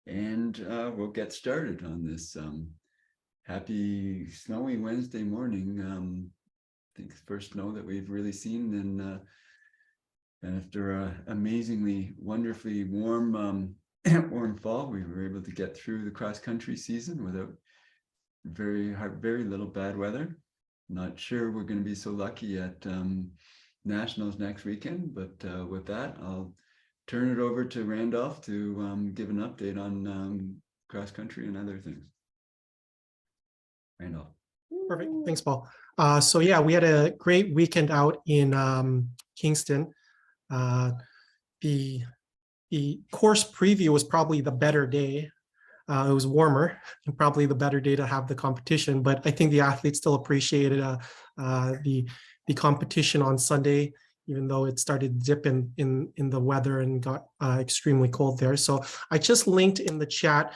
and we'll get started on this happy snowy Wednesday morning. I think it's the first snow that we've really seen, and after an amazingly, wonderfully warm warm fall, we were able to get through the cross-country season without very little bad weather. Not sure we're going to be so lucky at Nationals next weekend, but with that, I'll turn it over to Randolph to give an update on cross-country and other things. Randolph. Perfect. Thanks, Paul. So yeah, we had a great weekend out in Kingston. The course preview was probably the better day. It was warmer and probably the better day to have the competition, but I think the athletes still appreciated the competition on Sunday, even though it started dipping in the weather and got extremely cold there. So I just linked in the chat.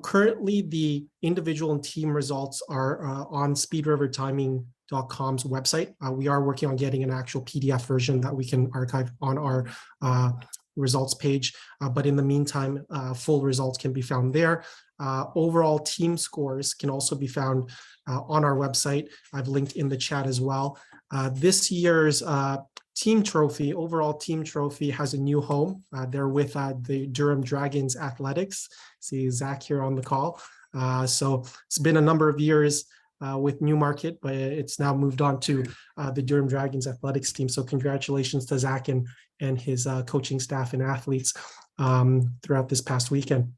Currently, the individual and team results are on speedrivertiming.com's website. We are working on getting an actual PDF version that we can archive on our results page. But in the meantime, full results can be found there. Overall team scores can also be found on our website. I've linked in the chat as well. This year's team trophy, overall team trophy, has a new home. They're with the Durham Dragons Athletics. See Zach here on the call. So it's been a number of years with Newmarket, but it's now moved on to the Durham Dragons Athletics team. So congratulations to Zach and his coaching staff and athletes throughout this past weekend.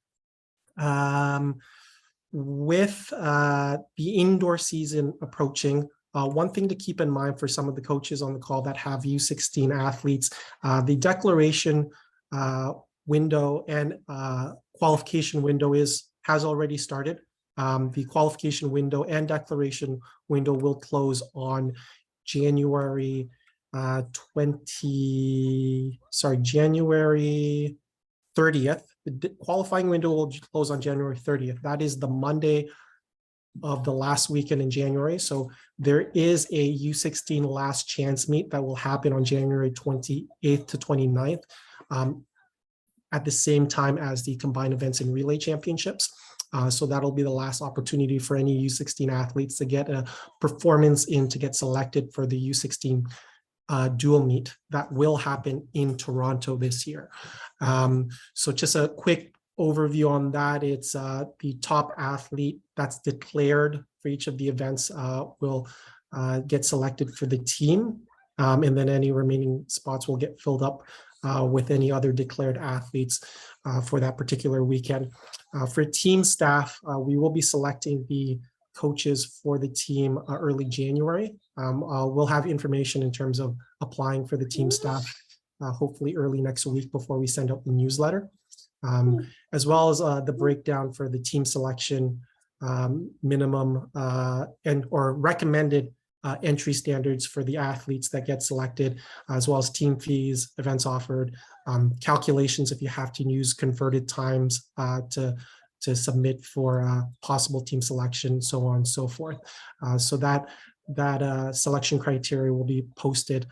With the indoor season approaching, one thing to keep in mind for some of the coaches on the call that have U16 athletes, the declaration window and qualification window has already started. The qualification window and declaration window will close on January 30th. The qualifying window will close on January 30th. That is the Monday of the last weekend in January. So there is a U16 last chance meet that will happen on January 28th to 29th at the same time as the combined events and relay championships. So that'll be the last opportunity for any U16 athletes to get a performance in to get selected for the U16 dual meet that will happen in Toronto this year. So just a quick overview on that. It's the top athlete that's declared for each of the events will get selected for the team, and then any remaining spots will get filled up with any other declared athletes for that particular weekend. For team staff, we will be selecting the coaches for the team early January. We'll have information in terms of applying for the team staff hopefully early next week before we send out the newsletter, as well as the breakdown for the team selection, minimum and or recommended entry standards for the athletes that get selected, as well as team fees, events offered, calculations if you have to use converted times to submit for possible team selection, so on and so forth. So that selection criteria will be posted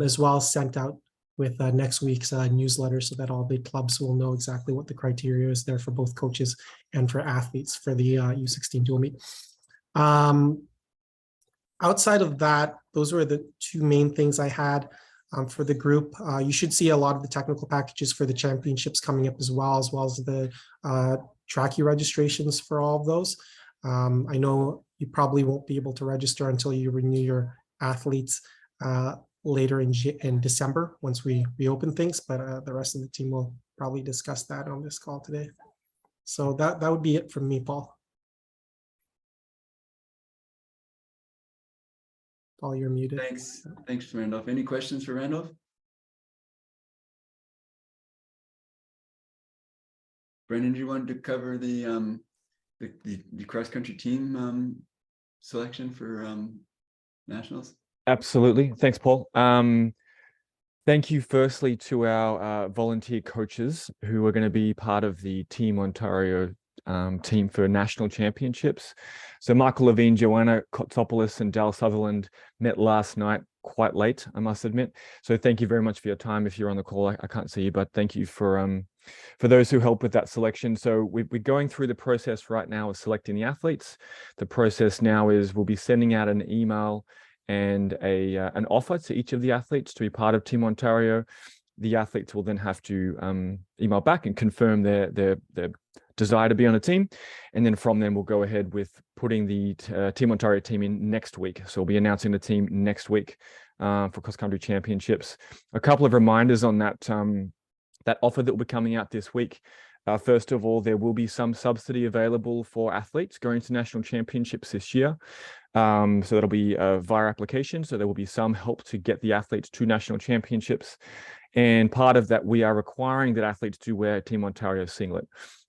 as well as sent out with next week's newsletter, so that all the clubs will know exactly what the criteria is there for both coaches and for athletes for the U16 dual meet. Outside of that, those were the two main things I had for the group. You should see a lot of the technical packages for the championships coming up as well as the tracky registrations for all of those. I know you probably won't be able to register until you renew your athletes later in December once we reopen things, but the rest of the team will probably discuss that on this call today. So that would be it from me, Paul. Paul, you're muted. Thanks, Randolph. Any questions for Randolph? Brendan, do you want to cover the cross-country team selection for nationals? Absolutely. Thanks, Paul. Thank you firstly to our volunteer coaches who are going to be part of the Team Ontario team for national championships. So Michael Levine, Joanna Kotsopoulos and Dal Sutherland met last night quite late, I must admit. So thank you very much for your time. If you're on the call, I can't see you, but thank you for those who helped with that selection. So we're going through the process right now of selecting the athletes. The process now is we'll be sending out an email and an offer to each of the athletes to be part of Team Ontario. The athletes will then have to email back and confirm their desire to be on a team. And then from them, we'll go ahead with putting the Team Ontario team in next week. So we'll be announcing the team next week for cross-country championships. A couple of reminders on that, that offer that will be coming out this week. First of all, there will be some subsidy available for athletes going to national championships this year. So that'll be via application. So there will be some help to get the athletes to national championships. And part of that, we are requiring that athletes do wear Team Ontario singlet.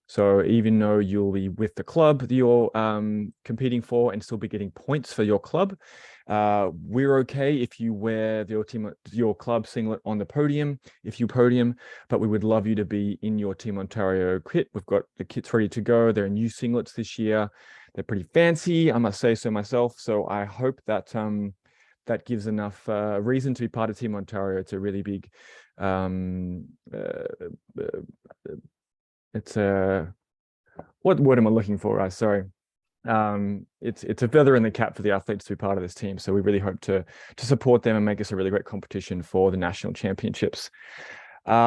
So even though you'll be with the club that you're competing for and still be getting points for your club, we're okay if you wear your club singlet on the podium, if you podium, but we would love you to be in your Team Ontario kit. We've got the kits ready to go. They're new singlets this year. They're pretty fancy, I must say so myself. So I hope that that gives enough reason to be part of Team Ontario. It's a really big, it's a, what word am I looking for? Sorry. It's a feather in the cap for the athletes to be part of this team. So we really hope to support them and make this a really great competition for the national championships.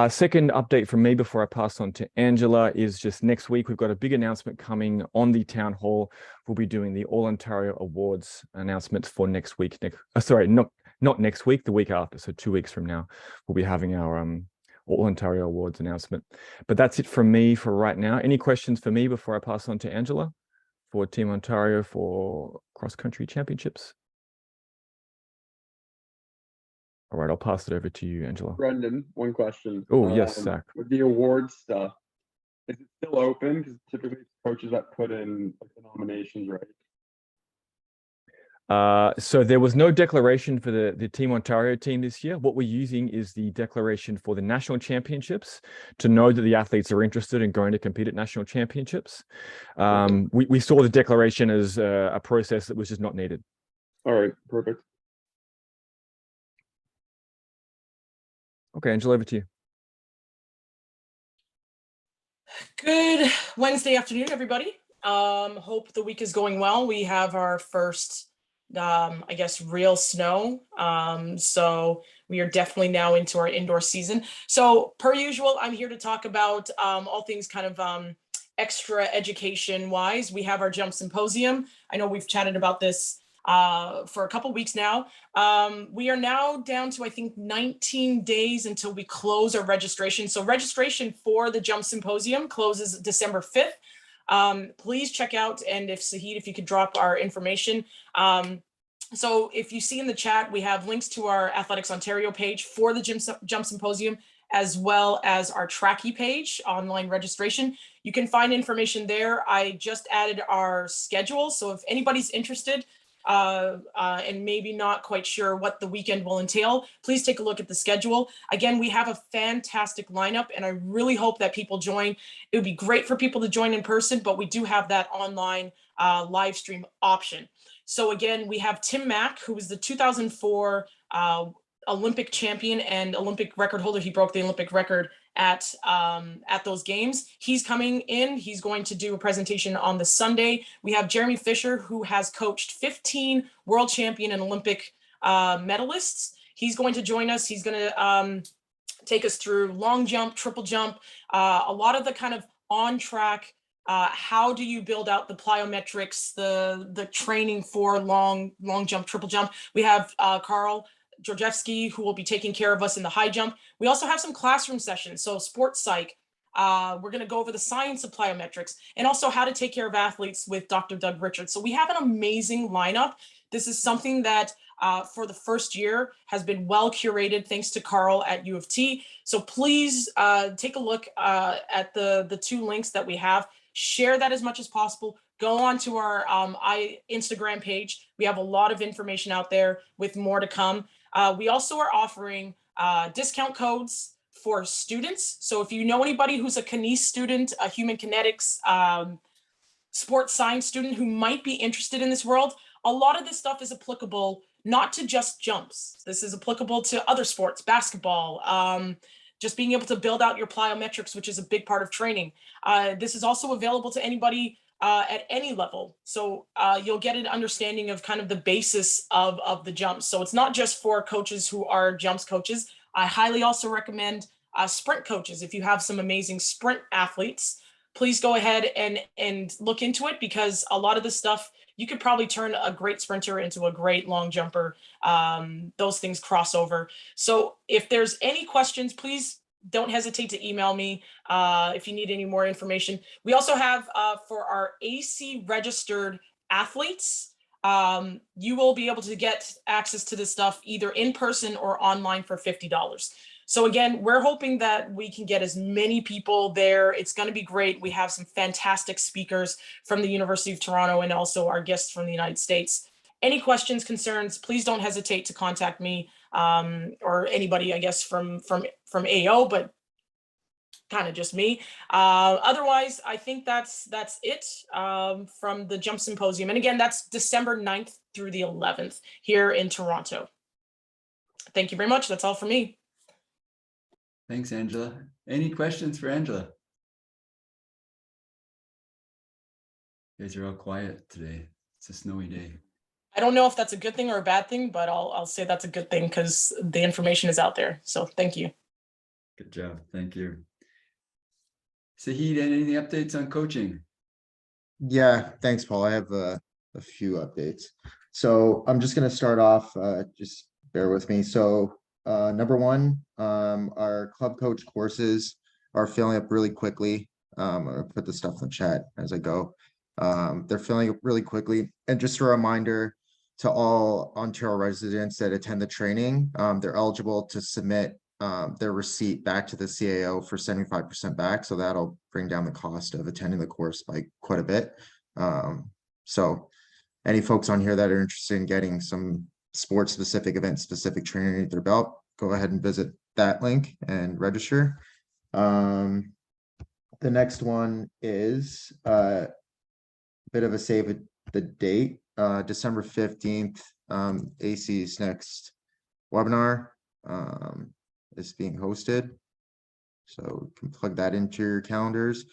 Second update from me before I pass on to Angela is just next week, we've got a big announcement coming on the town hall. We'll be doing the All Ontario Awards announcements for next week. Sorry, not next week, the week after. So 2 weeks from now, we'll be having our All Ontario Awards announcement. But that's it from me for right now. Any questions for me before I pass on to Angela for Team Ontario for cross-country championships? All right, I'll pass it over to you, Angela. Brendan, one question. Oh, yes, Zach. With the awards stuff, is it still open? Because typically it's coaches that put in like the nominations, right? So there was no declaration for the Team Ontario team this year. What we're using is the declaration for the national championships to know that the athletes are interested in going to compete at national championships. We saw the declaration as a process that was just not needed. All right, perfect. Okay, Angela, over to you. Good Wednesday afternoon, everybody. Hope the week is going well. We have our first, I guess, real snow. So we are definitely now into our indoor season. So per usual, I'm here to talk about all things kind of extra education wise. We have our Jump Symposium. I know we've chatted about this for a couple weeks now. We are now down to, I think, 19 days until we close our registration. So registration for the Jump Symposium closes December 5th. Please check out, and if Sahid, if you could drop our information. So if you see in the chat, we have links to our Athletics Ontario page for the Jump Symposium, as well as our Tracky page, online registration. You can find information there. I just added our schedule. So if anybody's interested, and maybe not quite sure what the weekend will entail, please take a look at the schedule. Again, we have a fantastic lineup, and I really hope that people join. It would be great for people to join in person, but we do have that online live stream option. So again, we have Tim Mack, who was the 2004 Olympic champion and Olympic record holder. He broke the Olympic record at those games. He's coming in. He's going to do a presentation on the Sunday. We have Jeremy Fisher, who has coached 15 world champion and Olympic medalists. He's going to join us. He's going to take us through long jump, triple jump, a lot of the kind of on track. How do you build out the plyometrics, the training for long jump, triple jump? We have Carl Georgievsky, who will be taking care of us in the high jump. We also have some classroom sessions, so sports psych. We're going to go over the science of plyometrics and also how to take care of athletes with Dr. Doug Richards. So we have an amazing lineup. This is something that for the first year has been well curated thanks to Carl at U of T. So please take a look at the two links that we have. Share that as much as possible. Go on to our Instagram page. We have a lot of information out there with more to come. We also are offering discount codes for students. So if you know anybody who's a kinese student, a human kinetics, sports science student who might be interested in this world, a lot of this stuff is applicable not to just jumps. This is applicable to other sports, basketball, just being able to build out your plyometrics, which is a big part of training. This is also available to anybody at any level. So you'll get an understanding of kind of the basis of the jumps. So it's not just for coaches who are jumps coaches. I highly also recommend sprint coaches. If you have some amazing sprint athletes, please go ahead and look into it, because a lot of this stuff, you could probably turn a great sprinter into a great long jumper. Those things cross over. So if there's any questions, please don't hesitate to email me if you need any more information. We also have for our AC registered athletes, you will be able to get access to this stuff either in person or online for $50. So again, we're hoping that we can get as many people there. It's going to be great. We have some fantastic speakers from the University of Toronto and also our guests from the United States. Any questions, concerns, please don't hesitate to contact me or anybody, I guess, from AO, but kind of just me. Otherwise, I think that's it from the Jump Symposium. And again, that's December 9th through the 11th here in Toronto. Thank you very much. That's all for me. Thanks, Angela. Any questions for Angela? You guys are all quiet today. It's a snowy day. I don't know if that's a good thing or a bad thing, but I'll say that's a good thing because the information is out there. So thank you. Good job. Thank you. Sahid, any updates on coaching? Yeah, thanks, Paul. I have a few updates. So I'm just going to start off, just bear with me. So number one, our club coach courses are filling up really quickly. I'm going to put the stuff in the chat as I go. They're filling up really quickly. And just a reminder to all Ontario residents that attend the training, they're eligible to submit their receipt back to the CAO for 75% back. So that'll bring down the cost of attending the course by quite a bit. So any folks on here that are interested in getting some sports specific, event specific training underneath their belt, go ahead and visit that link and register. The next one is a bit of a save the date, December 15th, AC's next webinar is being hosted. So you can plug that into your calendars,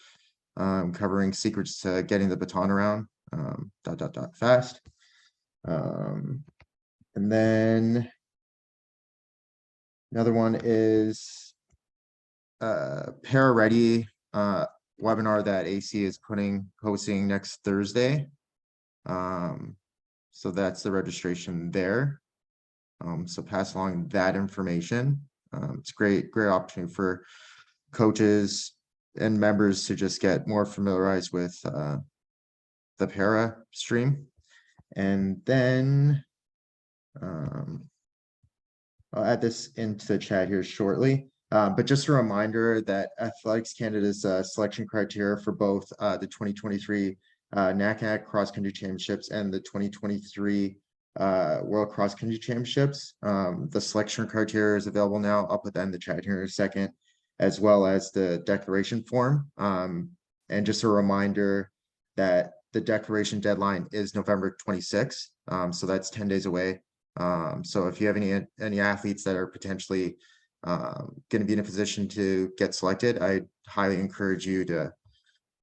covering secrets to getting the baton around, fast. And then another one is Para Ready webinar that AC is hosting next Thursday. So that's the registration there. So pass along that information. It's great opportunity for coaches and members to just get more familiarized with the para stream. And then I'll add this into the chat here shortly. But just a reminder that Athletics Canada's selection criteria for both the 2023 NACAC Cross Country Championships and the 2023 World Cross Country Championships. The selection criteria is available now. I'll put that in the chat here in a second, as well as the declaration form. And just a reminder that the declaration deadline is November 26th. So that's 10 days away. So if you have any athletes that are potentially going to be in a position to get selected, I highly encourage you to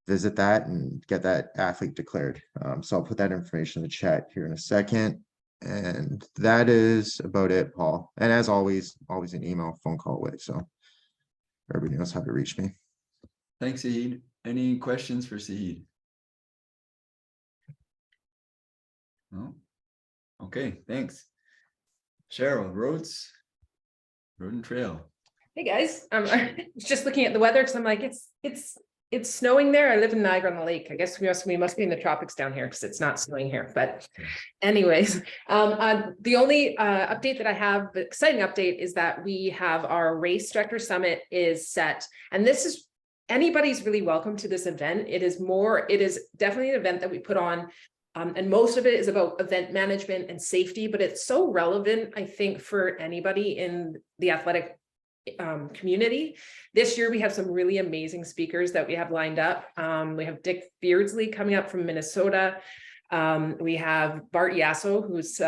visit that and get that athlete declared. So I'll put that information in the chat here in a second. And that is about it, Paul. And as always an email, phone call away. So everybody knows how to reach me. Thanks, Sahid. Any questions for Sahid? No? Okay, thanks. Cheryl, road and trail. Hey guys, I was just looking at the weather because I'm like, it's snowing there. I live in Niagara on the Lake. I guess we must be in the tropics down here because it's not snowing here. But anyways, the only update that I have, the exciting update, is that we have our Race Director Summit is set. And this is, anybody's really welcome to this event. It is definitely an event that we put on. And most of it is about event management and safety, but it's so relevant, I think, for anybody in the athletic community. This year we have some really amazing speakers that we have lined up. We have Dick Beardsley coming up from Minnesota. We have Bart Yasso, who's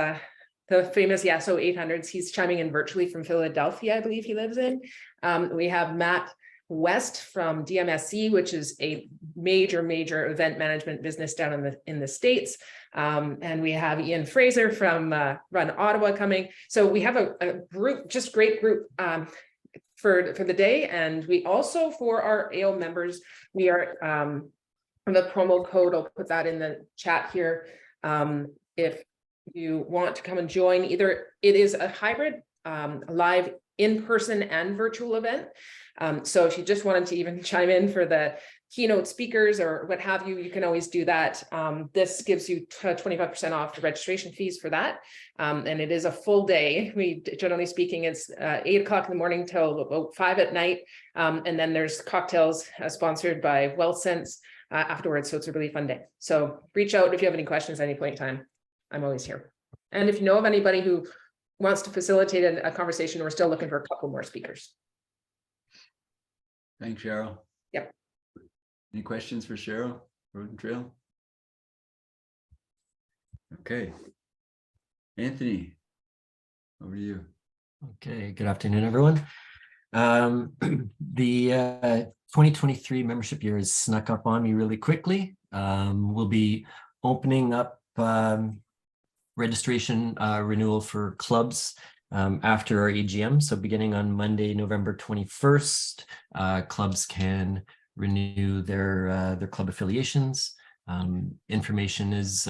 The famous Yasso 800s. He's chiming in virtually from Philadelphia, I believe he lives in. We have Matt West from DMSC, which is a major event management business down in the States. And we have Ian Fraser from Run Ottawa coming. So we have a group, just great group for the day. And we also, for our AO members, we are the promo code, I'll put that in the chat here. If you want to come and join, either it is a hybrid live in-person and virtual event. So if you just wanted to even chime in for the keynote speakers or what have you, you can always do that. This gives you 25% off the registration fees for that. And it is a full day. We, generally speaking, it's 8 o'clock in the morning till about 5 at night. And then there's cocktails sponsored by WellSense afterwards. So it's a really fun day. So reach out if you have any questions at any point in time. I'm always here. And if you know of anybody who wants to facilitate a conversation, we're still looking for a couple more speakers. Thanks, Cheryl. Yep. Any questions for Cheryl, Road and Trail? Okay. Anthony, over to you. Okay, good afternoon, everyone. The 2023 membership year has snuck up on me really quickly. We'll be opening up registration renewal for clubs after our AGM. So beginning on Monday, November 21st, clubs can renew their club affiliations. Information is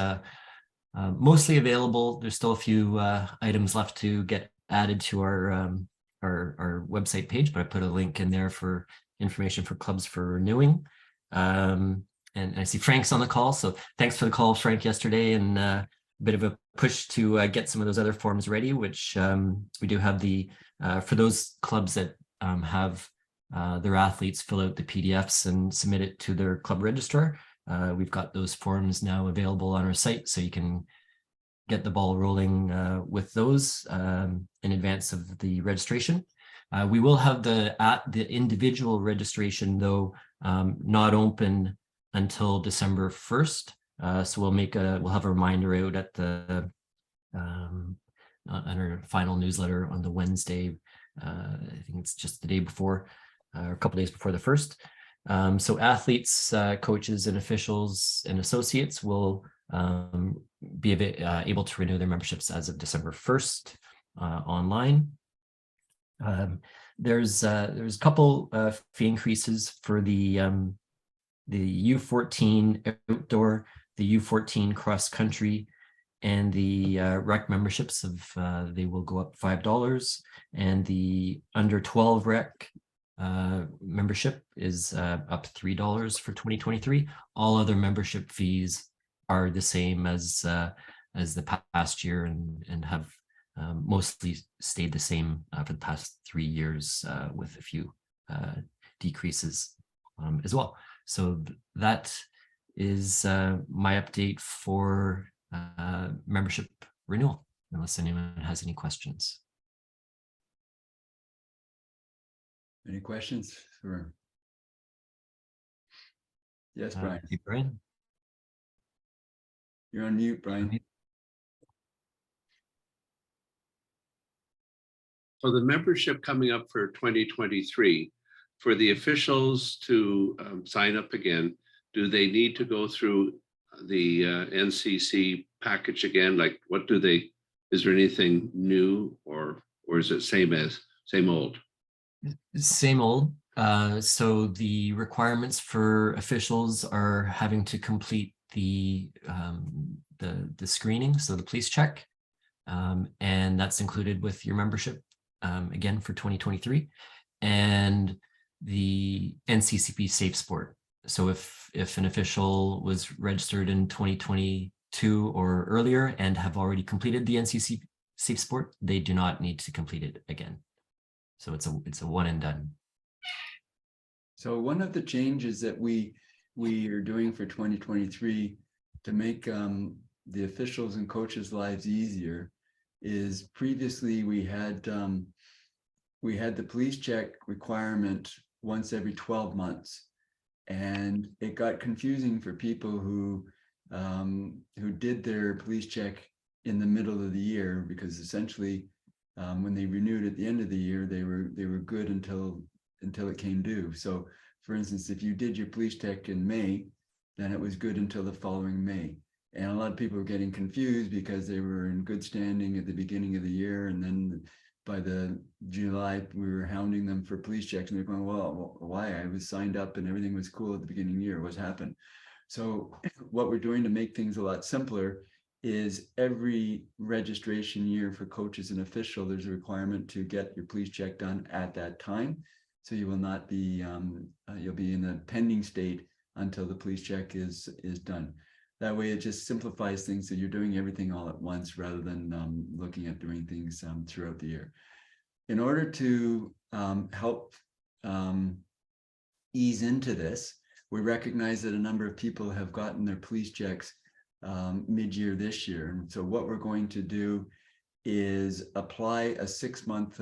mostly available. There's still a few items left to get added to our website page, but I put a link in there for information for clubs for renewing. And I see Frank's on the call, so thanks for the call, Frank, yesterday, and a bit of a push to get some of those other forms ready, which we do have the for those clubs that have their athletes fill out the PDFs and submit it to their club registrar. We've got those forms now available on our site, so you can get the ball rolling with those in advance of the registration. We will have the individual registration, though, not open until December 1st. So we'll have a reminder out at the on our final newsletter on the Wednesday. I think it's just the day before, or a couple days before the 1st. So athletes, coaches, and officials and associates will be able to renew their memberships as of December 1st online. There's a couple fee increases for the U14 outdoor, the U14 cross country, and the rec memberships of they will go up $5, and the under 12 rec membership is up $3 for 2023. All other membership fees are the same as the past year and have mostly stayed the same for the past 3 years, with a few decreases as well. So that is my update for membership renewal, unless anyone has any questions. Any questions for? Yes, Brian. Brian. You're on mute, Brian. So the membership coming up for 2023, for the officials to sign up again, do they need to go through the NCC package again? Like, what do they? Is there anything new, or is it same old? Same old. So the requirements for officials are having to complete the screening, so the police check, and that's included with your membership again for 2023, and the NCCP Safe Sport. So if an official was registered in 2022 or earlier and have already completed the NCCP Safe Sport, they do not need to complete it again. So it's a one and done. So one of the changes that we are doing for 2023 to make the officials and coaches' lives easier is previously we had the police check requirement once every 12 months, and it got confusing for people who did their police check in the middle of the year, because essentially when they renewed at the end of the year, they were good until it came due. So for instance, if you did your police check in May, then it was good until the following May. And a lot of people were getting confused because they were in good standing at the beginning of the year, and then by the July, we were hounding them for police checks, and they're going, well, why? I was signed up and everything was cool at the beginning of the year. What's happened? So what we're doing to make things a lot simpler is every registration year for coaches and official, there's a requirement to get your police check done at that time. So you will not be, you'll be in a pending state until the police check is done. That way it just simplifies things, so you're doing everything all at once rather than looking at doing things throughout the year. In order to help ease into this, we recognize that a number of people have gotten their police checks mid-year this year. And so what we're going to do is apply a 6-month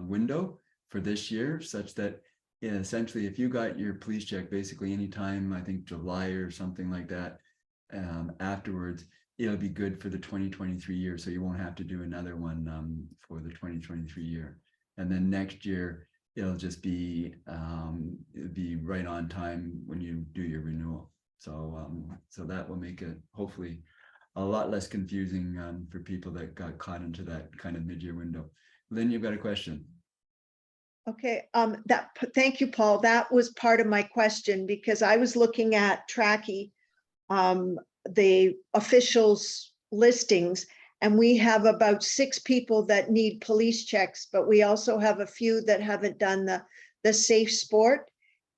window for this year, such that essentially if you got your police check basically anytime, I think July or something like that, afterwards, it'll be good for the 2023 year. So you won't have to do another one for the 2023 year. And then next year, it'll just be right on time when you do your renewal. So so that will make it hopefully a lot less confusing for people that got caught into that kind of mid-year window. Lynn, you've got a question. Okay, thank you, Paul. That was part of my question, because I was looking at Tracky, the officials listings, and we have about 6 people that need police checks, but we also have a few that haven't done the safe sport.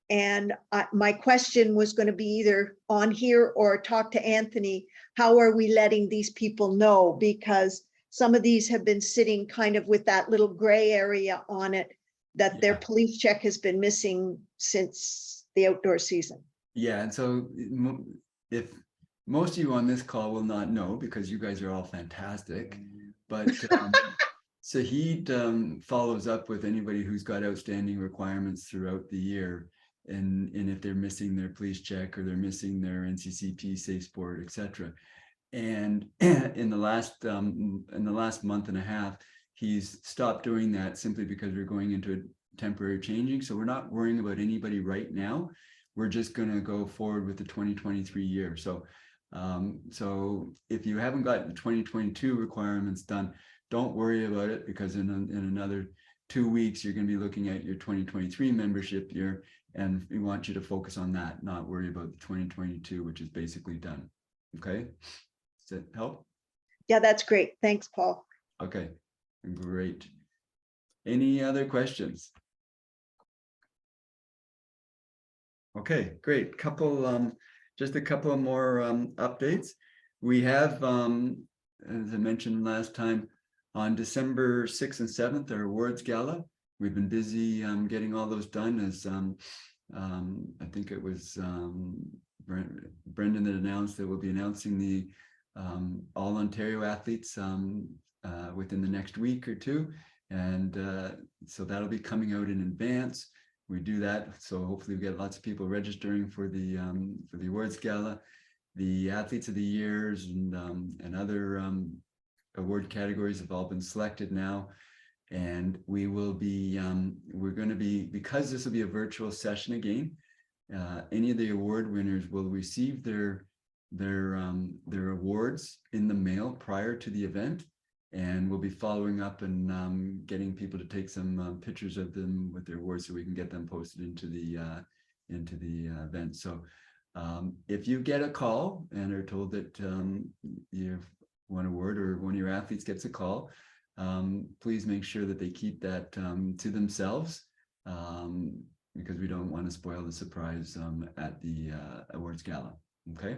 And my question was going to be either on here or talk to Anthony. How are we letting these people know? Because some of these have been sitting kind of with that little gray area on it, that their police check has been missing since the outdoor season. Yeah, and so if most of you on this call will not know, because you guys are all fantastic, but Sahid follows up with anybody who's got outstanding requirements throughout the year, and if they're missing their police check or they're missing their NCCP, safe sport, etc. And in the last month and a half, he's stopped doing that simply because we're going into a temporary changing. So we're not worrying about anybody right now. We're just going to go forward with the 2023 year. So so if you haven't got the 2022 requirements done, don't worry about it, because in another 2 weeks, you're going to be looking at your 2023 membership year, and we want you to focus on that, not worry about the 2022, which is basically done. Okay, does that help? Yeah, that's great. Thanks, Paul. Okay, great. Any other questions? Okay, great. Just a couple more updates. We have, as I mentioned last time, on December 6th and 7th, our awards gala. We've been busy getting all those done, as I think it was Brendan that announced that we'll be announcing the All Ontario athletes within the next week or two. And so that'll be coming out in advance. We do that, so hopefully we get lots of people registering for the awards gala. The athletes of the years and other award categories have all been selected now, and we will be we're going to be, because this will be a virtual session again, any of the award winners will receive their awards in the mail prior to the event. And we'll be following up and getting people to take some pictures of them with their awards, so we can get them posted into the event. So if you get a call and are told that you've won an award, or one of your athletes gets a call, please make sure that they keep that to themselves, because we don't want to spoil the surprise at the awards gala. Okay,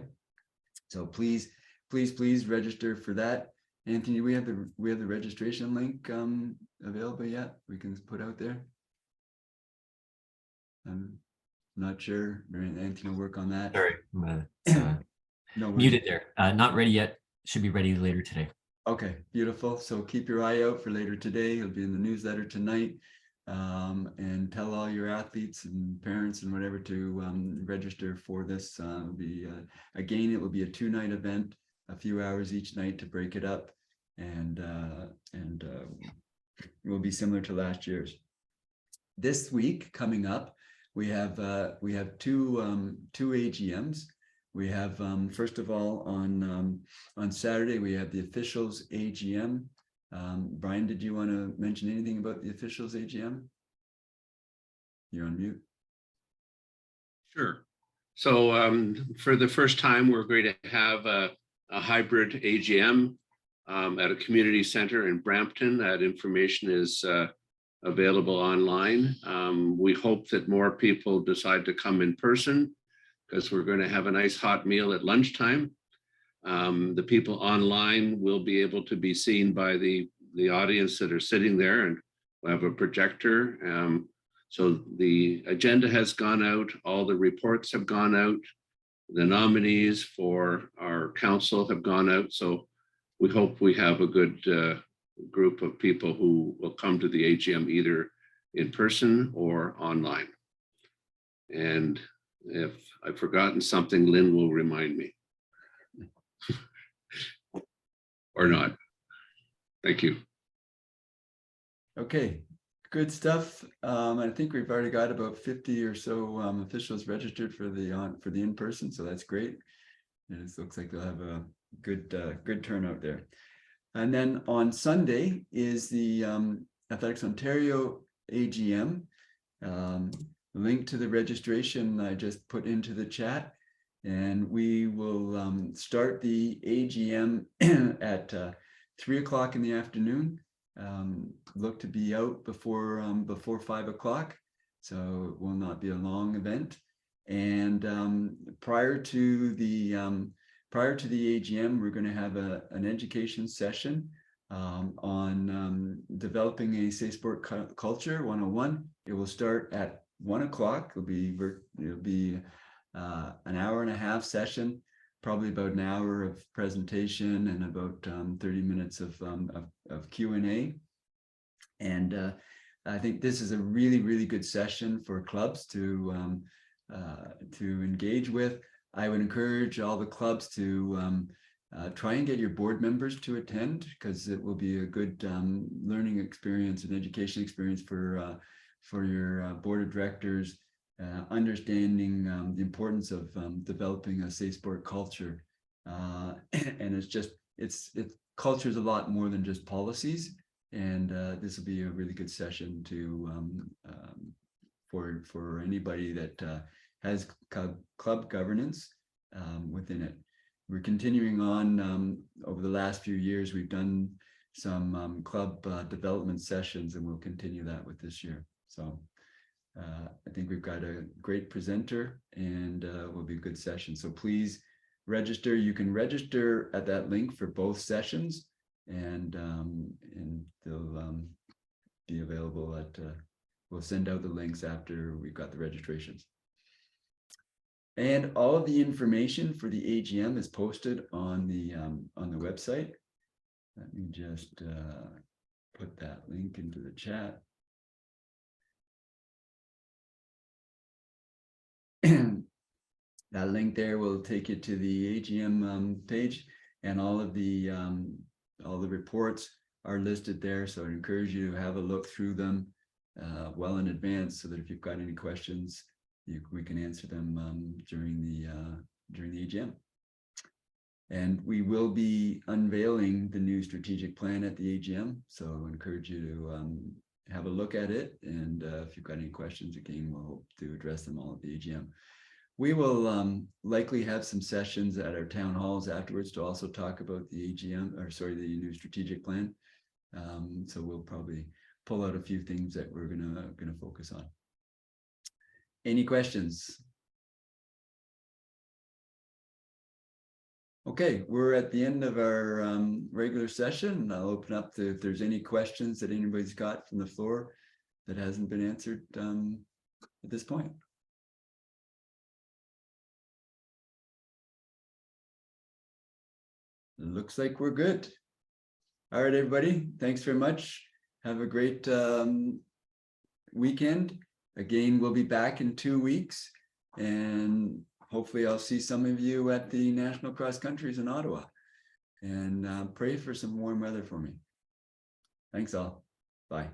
so please register for that. Anthony, we have the registration link available yet? We can put out there. I'm not sure. Anthony will work on that. Sorry, No worries. muted there. Not ready yet. Should be ready later today. Okay, beautiful. So keep your eye out for later today. It'll be in the newsletter tonight. And tell all your athletes and parents and whatever to register for this. Again, it will be a 2-night event. a few hours each night to break it up, and will be similar to last year's. This week coming up, we have two AGMs. We have first of all on Saturday we have the officials AGM. Brian, did you want to mention anything about the officials AGM? You're on mute. Sure. So for the first time, we're going to have a hybrid AGM at a community center in Brampton. That information is available online. We hope that more people decide to come in person because we're going to have a nice hot meal at lunchtime. The people online will be able to be seen by the audience that are sitting there, and we'll have a projector. So the agenda has gone out, all the reports have gone out, the nominees for our council have gone out. So we hope we have a good group of people who will come to the AGM either in person or online. And if I've forgotten something, Lynn will remind me. Or not. Thank you. Okay, good stuff. I think we've already got about 50 or so officials registered for the in-person, so that's great. And it looks like they'll have a good turnout there. And then on Sunday is the Athletics Ontario AGM. Link to the registration I just put into the chat, and we will start the AGM at 3 o'clock in the afternoon. Look to be out before 5 o'clock, so it will not be a long event. And prior to the AGM, we're going to have an education session on developing a safe sport culture 101. It will start at 1 o'clock. It'll be an hour and a half session, probably about an hour of presentation and about 30 minutes of Q&A. And I think this is a really good session for clubs to engage with. I would encourage all the clubs to try and get your board members to attend, because it will be a good learning experience and education experience for your board of directors, understanding the importance of developing a safe sport culture. And culture is a lot more than just policies. And this will be a really good session for anybody that has club governance within it. We're continuing on over the last few years. We've done some club development sessions, and we'll continue that with this year. So I think we've got a great presenter, and will be a good session. So please register. You can register at that link for both sessions, and they'll be available at. We'll send out the links after we've got the registrations. And all of the information for the AGM is posted on the website. Let me just put that link into the chat. That link there will take you to the AGM page, and all the reports are listed there. So I encourage you to have a look through them well in advance, so that if you've got any questions, we can answer them during the AGM. And we will be unveiling the new strategic plan at the AGM. So I encourage you to have a look at it. And if you've got any questions, again, we'll hope to address them all at the AGM. We will likely have some sessions at our town halls afterwards to also talk about the the new strategic plan. So we'll probably pull out a few things that we're gonna focus on. Any questions? Okay, we're at the end of our regular session. I'll open up to if there's any questions that anybody's got from the floor that hasn't been answered at this point. It looks like we're good. All right, everybody. Thanks very much. Have a great weekend. Again, we'll be back in 2 weeks, and hopefully I'll see some of you at the National Cross Countries in Ottawa. and pray for some warm weather for me. Thanks all. Bye.